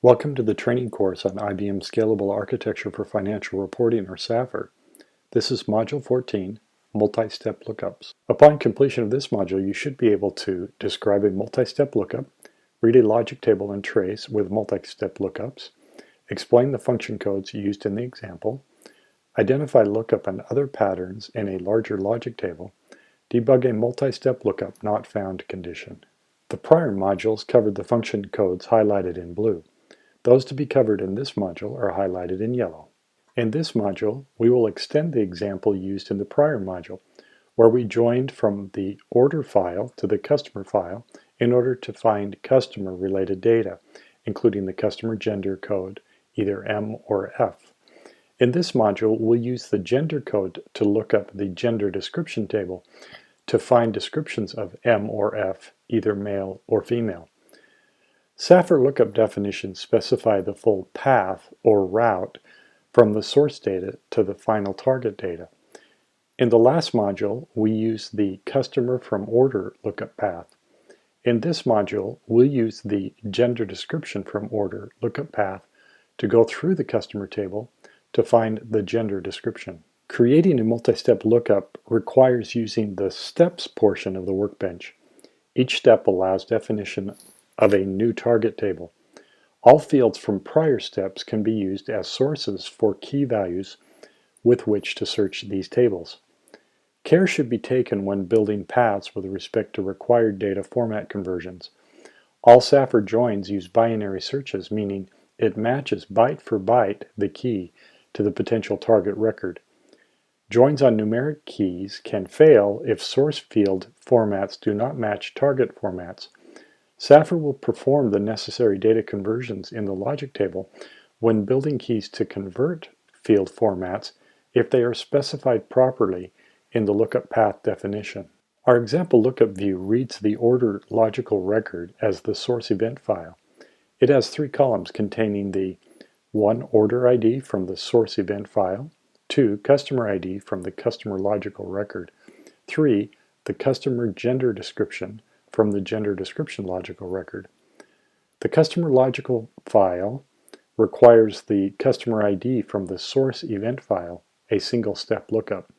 Welcome to the training course on IBM Scalable Architecture for Financial Reporting, or SAFR. This is Module 14, Multi-Step Lookups. Upon completion of this module, you should be able to describe a multi-step lookup, read a logic table and trace with multi-step lookups, explain the function codes used in the example, identify lookup and other patterns in a larger logic table, debug a multi-step lookup not found condition. The prior modules covered the function codes highlighted in blue. Those to be covered in this module are highlighted in yellow. In this module, we will extend the example used in the prior module, where we joined from the order file to the customer file in order to find customer-related data, including the customer gender code, either M or F. In this module, we'll use the gender code to look up the gender description table to find descriptions of M or F, either male or female. SAFR lookup definitions specify the full path or route from the source data to the final target data. In the last module, we used the customer from order lookup path. In this module, we'll use the gender description from order lookup path to go through the customer table to find the gender description. Creating a multi-step lookup requires using the steps portion of the workbench. Each step allows definition of a new target table. All fields from prior steps can be used as sources for key values with which to search these tables. Care should be taken when building paths with respect to required data format conversions. All SAFR joins use binary searches, meaning it matches byte for byte the key to the potential target record. Joins on numeric keys can fail if source field formats do not match target formats. SAFR will perform the necessary data conversions in the logic table when building keys to convert field formats if they are specified properly in the lookup path definition. Our example lookup view reads the order logical record as the source event file. It has 3 columns containing the 1. Order ID from the source event file, 2. Customer ID from the customer logical record, 3. The customer gender description from the gender description logical record. The customer logical file requires the customer ID from the source event file, a single-step lookup.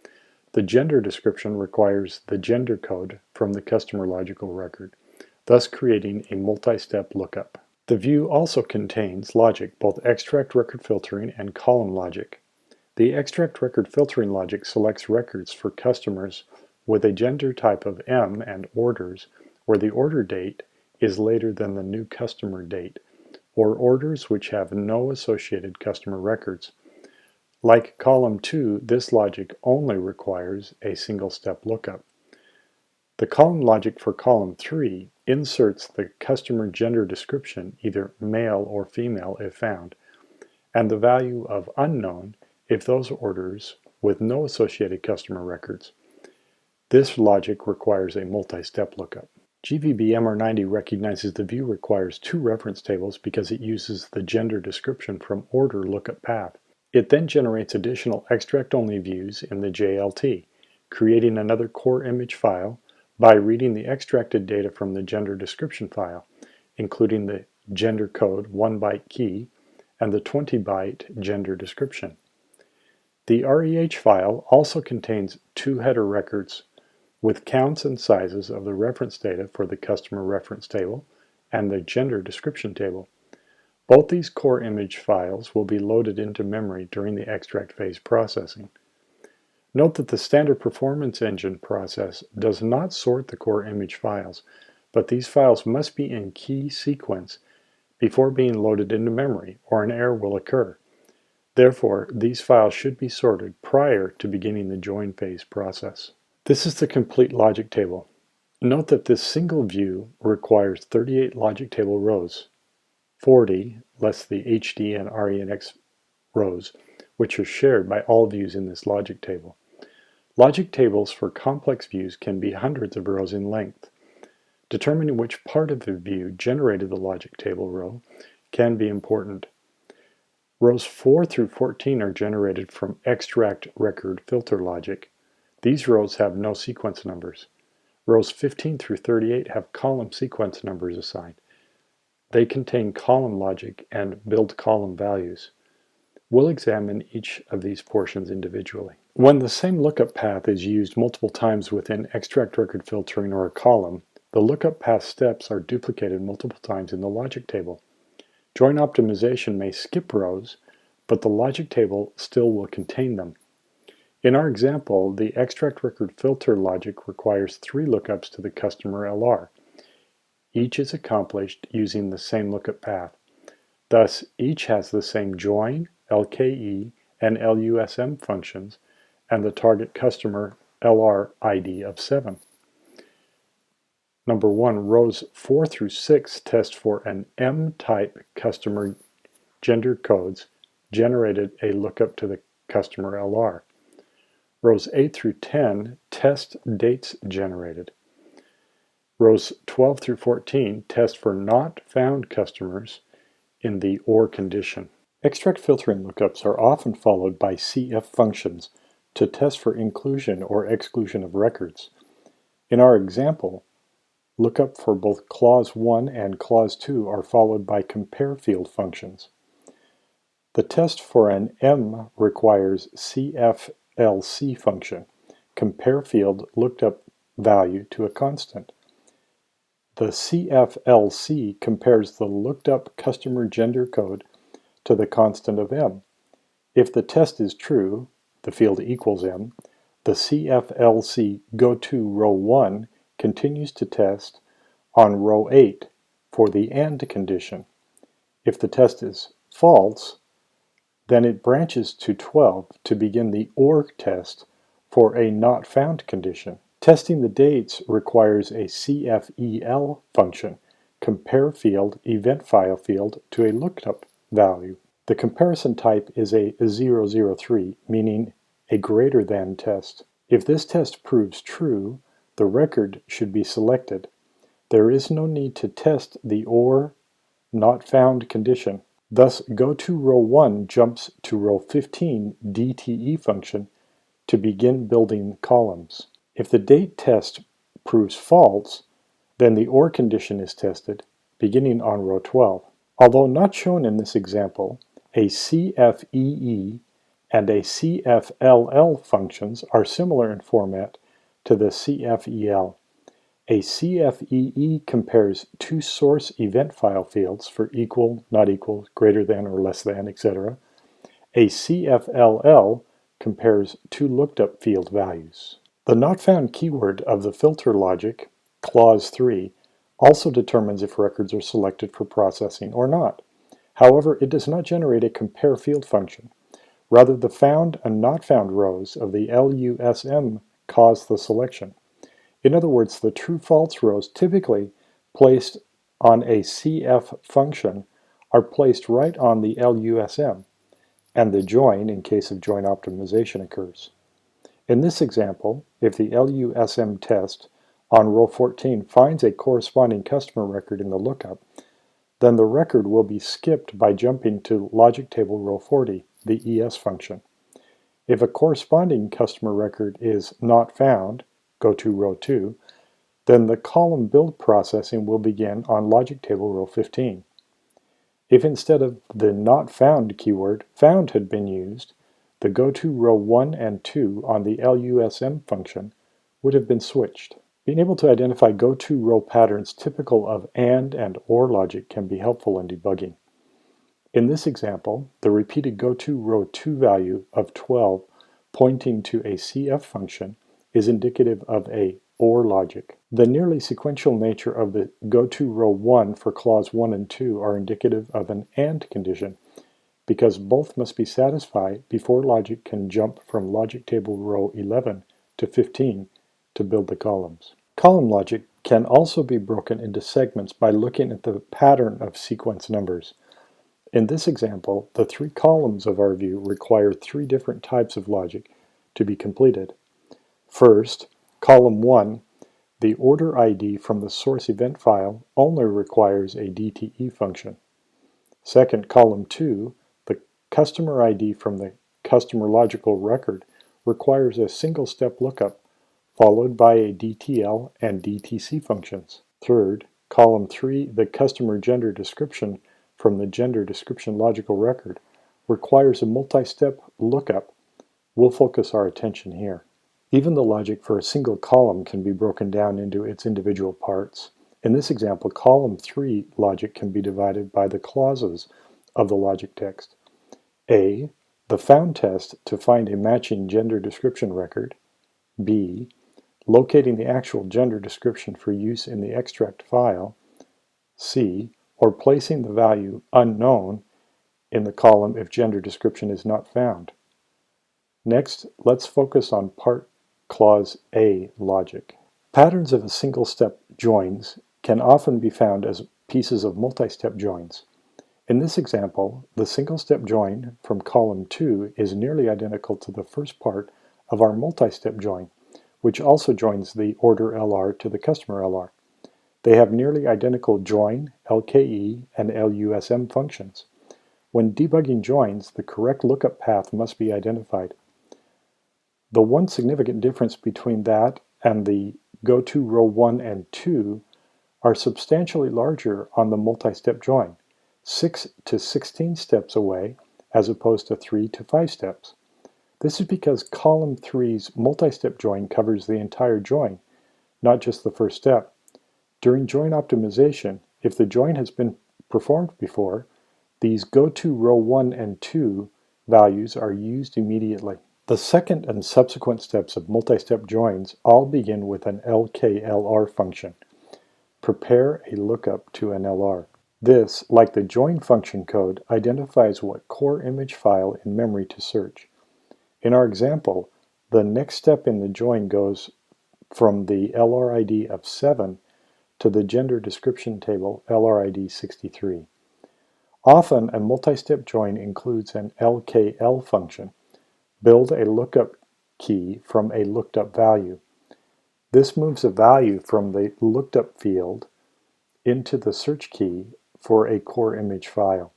The gender description requires the gender code from the customer logical record, thus creating a multi-step lookup. The view also contains logic, both extract record filtering and column logic. The extract record filtering logic selects records for customers with a gender type of M and orders where the order date is later than the new customer date, or orders which have no associated customer records. Like column 2, this logic only requires a single-step lookup. The column logic for column 3 inserts the customer gender description, either male or female if found, and the value of unknown if those orders with no associated customer records. This logic requires a multi-step lookup. GenevaERS recognizes the view requires 2 reference tables because it uses the gender description from order lookup path. It then generates additional extract-only views in the JLT, creating another core image file by reading the extracted data from the gender description file, including the gender code 1-byte key and the 20-byte gender description. The REH file also contains 2 header records with counts and sizes of the reference data for the customer reference table and the gender description table. Both these core image files will be loaded into memory during the extract phase processing. Note that the standard performance engine process does not sort the core image files, but these files must be in key sequence before being loaded into memory, or an error will occur. Therefore, these files should be sorted prior to beginning the join phase process. This is the complete logic table. Note that this single view requires 38 logic table rows, 40 less the HD and RENX rows, which are shared by all views in this logic table. Logic tables for complex views can be hundreds of rows in length. Determining which part of the view generated the logic table row can be important. Rows 4 through 14 are generated from extract record filter logic. These rows have no sequence numbers. Rows 15 through 38 have column sequence numbers assigned. They contain column logic and build column values. We'll examine each of these portions individually. When the same lookup path is used multiple times within extract record filtering or a column, the lookup path steps are duplicated multiple times in the logic table. Join optimization may skip rows, but the logic table still will contain them. In our example, the extract record filter logic requires 3 lookups to the customer LR. Each is accomplished using the same lookup path. Thus, each has the same join, LKE, and LUSM functions, and the target customer LR ID of 7. Number 1, rows 4 through 6 test for an M-type customer gender codes generated a lookup to the customer LR. Rows 8 through 10 test dates generated. Rows 12 through 14 test for not found customers in the OR condition. Extract filtering lookups are often followed by CF functions to test for inclusion or exclusion of records. In our example, lookup for both clause 1 and clause 2 are followed by compare field functions. The test for an M requires CFLC function, compare field looked up value to a constant. The CFLC compares the looked up customer gender code to the constant of M. If the test is true, the field equals M, the CFLC go to row 1 continues to test on row 8 for the AND condition. If the test is false, then it branches to 12 to begin the OR test for a not found condition. Testing the dates requires a CFEL function, compare field event file field, to a lookup value. The comparison type is a 003, meaning a greater than test. If this test proves true, the record should be selected. There is no need to test the OR not found condition. Thus, go to row 1 jumps to row 15 DTE function to begin building columns. If the date test proves false, then the OR condition is tested, beginning on row 12. Although not shown in this example, a CFEE and a CFLL functions are similar in format to the CFEL. A CFEE compares 2 source event file fields for equal, not equal, greater than or less than, etc. A CFLL compares 2 looked up field values. The not found keyword of the filter logic, clause 3, also determines if records are selected for processing or not. However, it does not generate a compare field function. Rather, the found and not found rows of the LUSM cause the selection. In other words, the true-false rows typically placed on a CF function are placed right on the LUSM, and the join, in case of join optimization, occurs. In this example, if the LUSM test on row 14 finds a corresponding customer record in the lookup, then the record will be skipped by jumping to logic table row 40, the ES function. If a corresponding customer record is not found, go to row 2, then the column build processing will begin on logic table row 15. If instead of the not found keyword, found had been used, the go to row 1 and 2 on the LUSM function would have been switched. Being able to identify go to row patterns typical of and OR logic can be helpful in debugging. In this example, the repeated go to row 2 value of 12 pointing to a CF function is indicative of a OR logic. The nearly sequential nature of the go to row 1 for clause 1 and 2 are indicative of an AND condition, because both must be satisfied before logic can jump from logic table row 11 to 15 to build the columns. Column logic can also be broken into segments by looking at the pattern of sequence numbers. In this example, the 3 columns of our view require 3 different types of logic to be completed. First, column 1, the order ID from the source event file only requires a DTE function. Second, column 2, the customer ID from the customer logical record requires a single-step lookup, followed by a DTL and DTC functions. Third, column 3, the customer gender description from the gender description logical record, requires a multi-step lookup. We'll focus our attention here. Even the logic for a single column can be broken down into its individual parts. In this example, column 3 logic can be divided by the clauses of the logic text. A, the found test to find a matching gender description record. B, locating the actual gender description for use in the extract file. C, or placing the value unknown in the column if gender description is not found. Next, let's focus on part clause A logic. Patterns of a single-step joins can often be found as pieces of multi-step joins. In this example, the single-step join from column 2 is nearly identical to the first part of our multi-step join, which also joins the order LR to the customer LR. They have nearly identical join, LKE, and LUSM functions. When debugging joins, the correct lookup path must be identified. The one significant difference between that and the go-to row 1 and 2 are substantially larger on the multi-step join, 6 to 16 steps away as opposed to 3 to 5 steps. This is because column 3's multi-step join covers the entire join, not just the first step. During join optimization, if the join has been performed before, these go-to row 1 and 2 values are used immediately. The second and subsequent steps of multi-step joins all begin with an LKLR function. Prepare a lookup to an LR. This, like the join function code, identifies what core image file in memory to search. In our example, the next step in the join goes from the LRID of 7 to the gender description table LRID 63. Often, a multi-step join includes an LKL function. Build a lookup key from a looked up value. This moves a value from the looked up field into the search key for a core image file.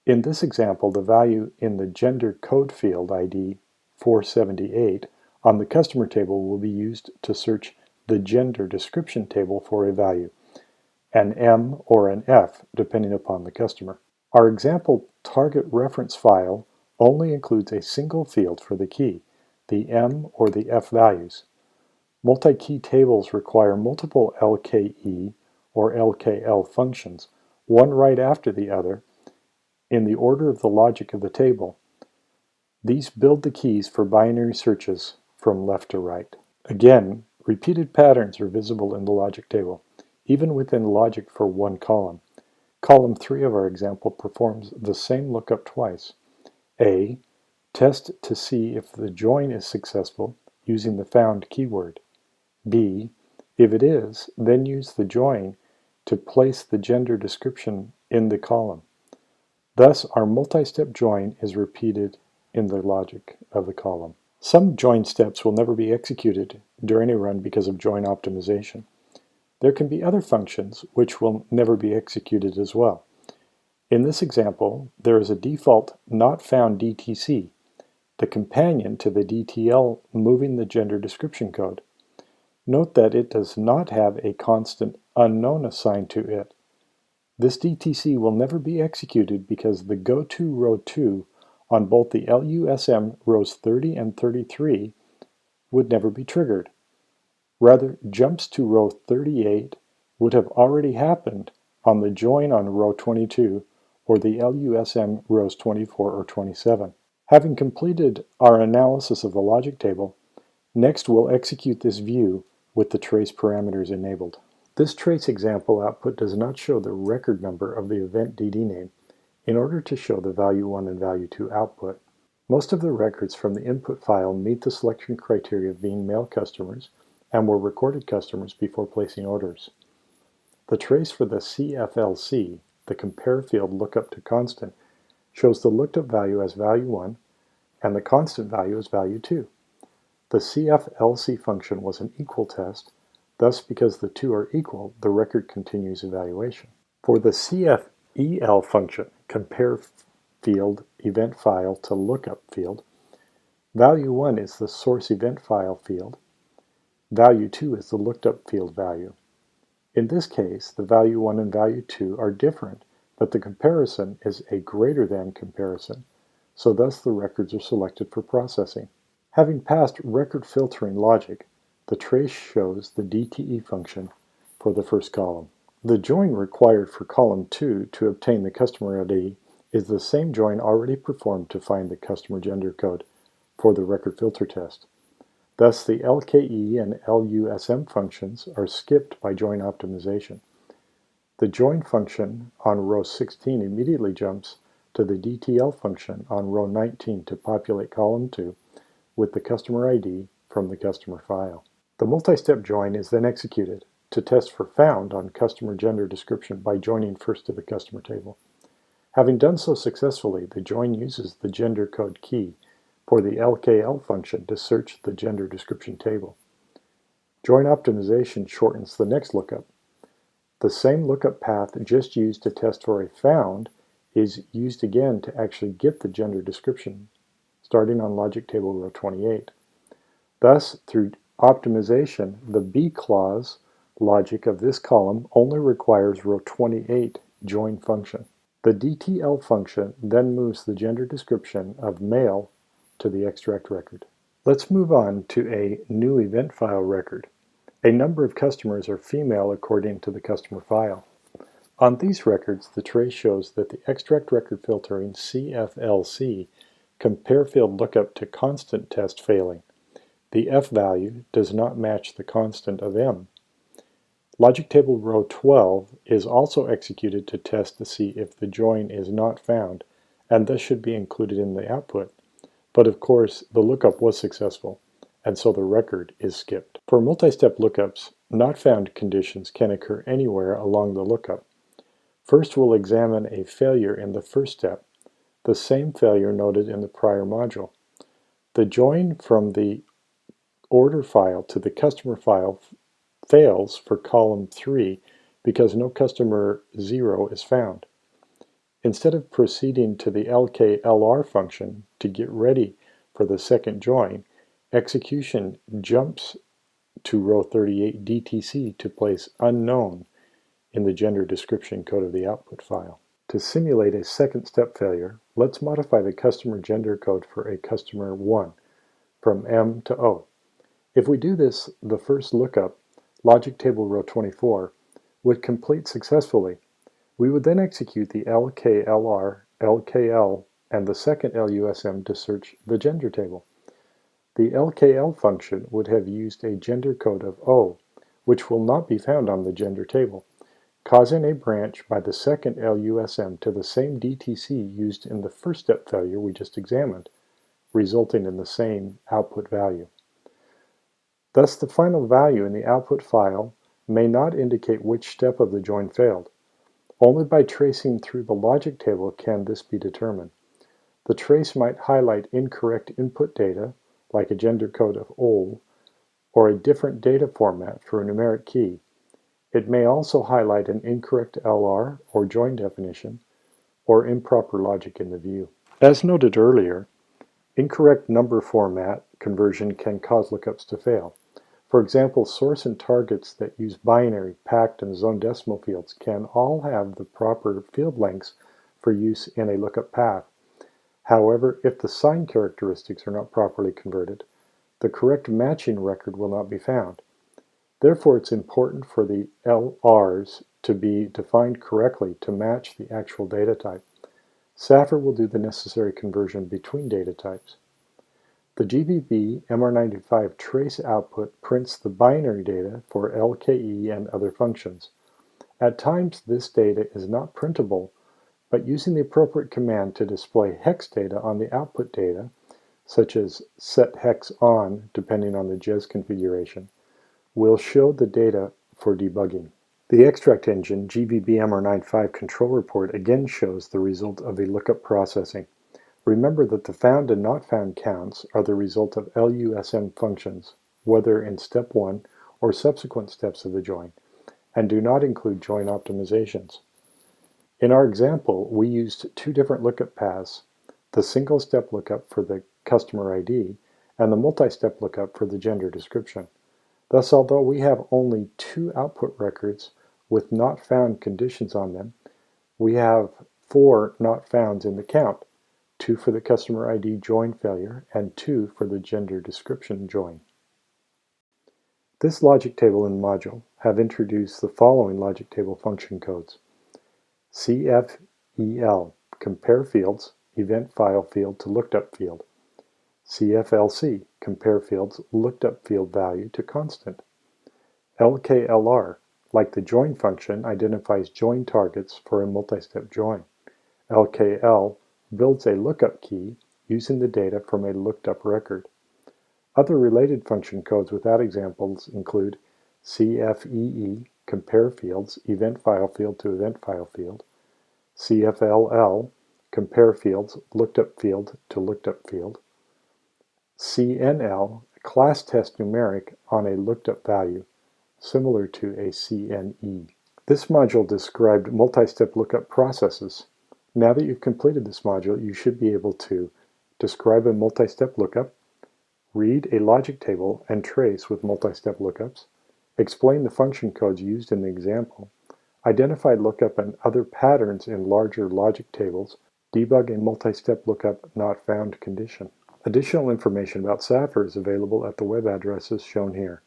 In this example, the value in the gender code field ID 478 on the customer table will be used to search the gender description table for a value, an M or an F depending upon the customer. Our example target reference file only includes a single field for the key, the M or the F values. Multi-key tables require multiple LKE or LKL functions, one right after the other, in the order of the logic of the table. These build the keys for binary searches from left to right. Again, repeated patterns are visible in the logic table, even within logic for one column. Column 3 of our example performs the same lookup twice. A, test to see if the join is successful using the found keyword. B, if it is, then use the join to place the gender description in the column. Thus, our multi-step join is repeated in the logic of the column. Some join steps will never be executed during a run because of join optimization. There can be other functions which will never be executed as well. In this example, there is a default not found DTC, the companion to the DTL moving the gender description code. Note that it does not have a constant unknown assigned to it. This DTC will never be executed because the go-to row 2 on both the LUSM rows 30 and 33 would never be triggered. Rather, jumps to row 38 would have already happened on the join on row 22 or the LUSM rows 24 or 27. Having completed our analysis of the logic table, next we'll execute this view with the trace parameters enabled. This trace example output does not show the record number of the event DD name in order to show the value 1 and value 2 output. Most of the records from the input file meet the selection criteria of being male customers and were recorded customers before placing orders. The trace for the CFLC, the compare field lookup to constant, shows the looked up value as value 1 and the constant value as value 2. The CFLC function was an equal test, thus because the two are equal, the record continues evaluation. For the CFEL function, compare field event file to lookup field, value 1 is the source event file field, value 2 is the looked up field value. In this case, the value 1 and value 2 are different, but the comparison is a greater than comparison, so thus the records are selected for processing. Having passed record filtering logic, the trace shows the DTE function for the first column. The join required for column 2 to obtain the customer ID is the same join already performed to find the customer gender code for the record filter test. Thus, the LKE and LUSM functions are skipped by join optimization. The join function on row 16 immediately jumps to the DTL function on row 19 to populate column 2 with the customer ID from the customer file. The multi-step join is then executed to test for found on customer gender description by joining first to the customer table. Having done so successfully, the join uses the gender code key for the LKL function to search the gender description table. Join optimization shortens the next lookup. The same lookup path just used to test for a found is used again to actually get the gender description, starting on logic table row 28. Thus, through optimization, the B clause logic of this column only requires row 28 join function. The DTL function then moves the gender description of male to the extract record. Let's move on to a new event file record. A number of customers are female according to the customer file. On these records, the trace shows that the extract record filtering CFLC compare field lookup to constant test failing. The F value does not match the constant of M. Logic table row 12 is also executed to test to see if the join is not found, and thus should be included in the output. But of course, the lookup was successful, and so the record is skipped. For multi-step lookups, not found conditions can occur anywhere along the lookup. First, we'll examine a failure in the first step, the same failure noted in the prior module. The join from the order file to the customer file fails for column 3 because no customer 0 is found. Instead of proceeding to the LKLR function to get ready for the second join, execution jumps to row 38 DTC to place unknown in the gender description code of the output file. To simulate a second step failure, let's modify the customer gender code for a customer 1 from M to O. If we do this, the first lookup, logic table row 24, would complete successfully. We would then execute the LKLR, LKL, and the second LUSM to search the gender table. The LKL function would have used a gender code of O, which will not be found on the gender table, causing a branch by the second LUSM to the same DTC used in the first step failure we just examined, resulting in the same output value. Thus, the final value in the output file may not indicate which step of the join failed. Only by tracing through the logic table can this be determined. The trace might highlight incorrect input data, like a gender code of OL, or a different data format for a numeric key. It may also highlight an incorrect LR or join definition, or improper logic in the view. As noted earlier, incorrect number format conversion can cause lookups to fail. For example, source and targets that use binary, packed, and zone decimal fields can all have the proper field lengths for use in a lookup path. However, if the sign characteristics are not properly converted, the correct matching record will not be found. Therefore, it's important for the LRs to be defined correctly to match the actual data type. SAFR will do the necessary conversion between data types. The GBB MR95 trace output prints the binary data for LKE and other functions. At times, this data is not printable, but using the appropriate command to display hex data on the output data, such as set hex on, depending on the GES configuration, will show the data for debugging. The extract engine GBB-MR95 control report again shows the result of the lookup processing. Remember that the found and not found counts are the result of LUSM functions, whether in step 1 or subsequent steps of the join, and do not include join optimizations. In our example, we used two different lookup paths, the single-step lookup for the customer ID and the multi-step lookup for the gender description. Thus, although we have only two output records, with not found conditions on them, we have 4 not founds in the count, 2 for the customer ID join failure and 2 for the gender description join. This logic table and module have introduced the following logic table function codes. CFEL, compare fields, event file field to looked up field. CFLC, compare fields, looked up field value to constant. LKLR, like the join function, identifies join targets for a multi-step join. LKL builds a lookup key using the data from a looked up record. Other related function codes without examples include CFEE, compare fields, event file field to event file field. CFLL, compare fields, looked up field to looked up field. CNL, class test numeric on a looked up value, similar to a CNE. This module described multi-step lookup processes. Now that you've completed this module, you should be able to describe a multi-step lookup, read a logic table and trace with multi-step lookups, explain the function codes used in the example, identify lookup and other patterns in larger logic tables, debug a multi-step lookup not found condition. Additional information about CFEL is available at the web addresses shown here.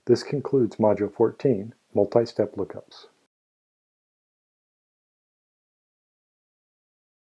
This concludes Module 14, Multi-Step Lookups.